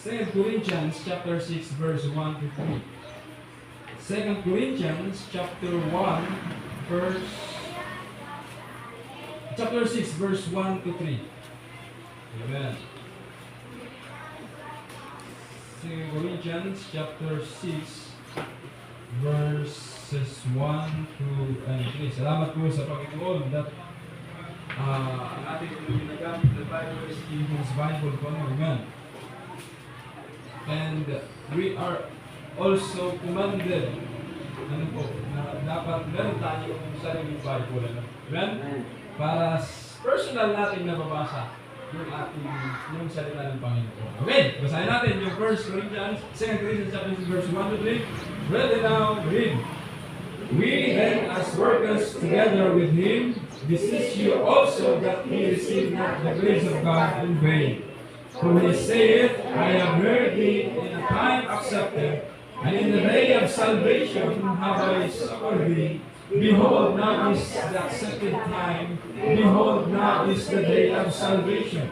2 Corinthians chapter 6 verse 1 to 3. 2 Corinthians chapter 6 verse 1 to 3. Amen. 2 Corinthians chapter 6 verses 1 to 3. Salamat po sa Panginoon that ang ating ginagamit na Bible is King James Bible po. Amen. And we are also commanded na dapat meron tayo yung sariling Bible. Amen? Para personal natin nababasa yung salita ng Panginoon. Okay, basahin natin yung 1 Corinthians, 2 Corinthians chapter 6 verse 1 to 3. Read it now, read. We then as workers together with him beseech you also that ye receive not the grace of God in vain. For he saith, I have heard thee in a time accepted, and in the day of salvation have I succored thee. Behold, now is the accepted time. Behold, now is the day of salvation.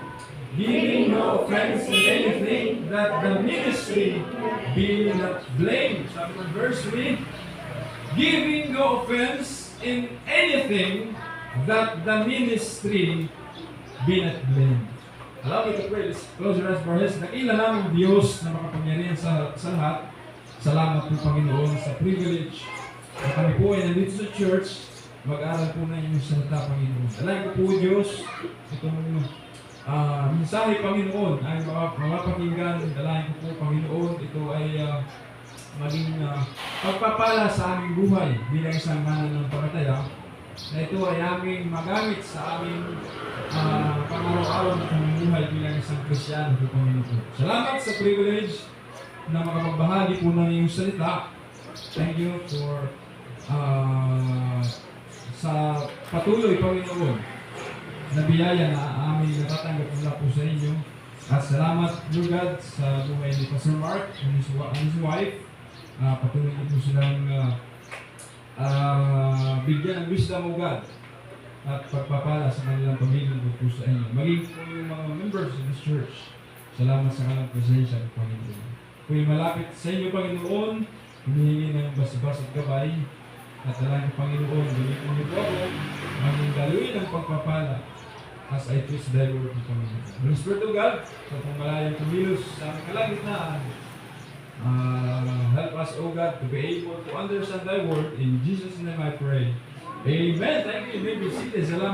Giving no offense in anything, that the ministry be not blamed. Sabi ng verse 3, giving no offense in anything, that the ministry be not blamed. Allow me to pray. Let's close your eyes for us. Nakila namin Diyos na makapangyarihan sa lahat. Salamat po Panginoon sa privilege na kami po ay nandito sa church. Mag-aral po na inyong salita Panginoon. Dalayan ko po Diyos itong mensahe Panginoon ay mapapakinggan. Dalayan ko po Panginoon ito ay maging pagpapala sa aming buhay bilang isang mananampalataya. Na ito ay aming magamit sa aming pang-araw-araw na pamumuhay bilang isang Kristyano po Panginoon. Salamat sa privilege na makapagbahagi po ng iyong salita. Thank you for sa patuloy Panginoon na biyaya na aming natatanggap mula po sa inyo. At salamat Lord God sa buhay ni Pastor Mark and his wife. Patuloy po silang bigyan ng wisdom o God at pagpapala sa kanilang pamilya po sa inyo. Maging po yung mga members of this church. Salamat sa kanilang presensya ng Panginoon. Kung malapit sa inyo Panginoon, hinihingi ng basibas at gabay at dalangin ng Panginoon, gamitin niyo po ako maging galuin ng pagpapala as I preach thy word ng Panginoon. Holy Spirit of God, sa kung malayang kumilos sa aming kalagitnaan, help us, O God, to be able to understand thy word. In Jesus' name I pray. Amen. Thank you. May be seated. Salamat.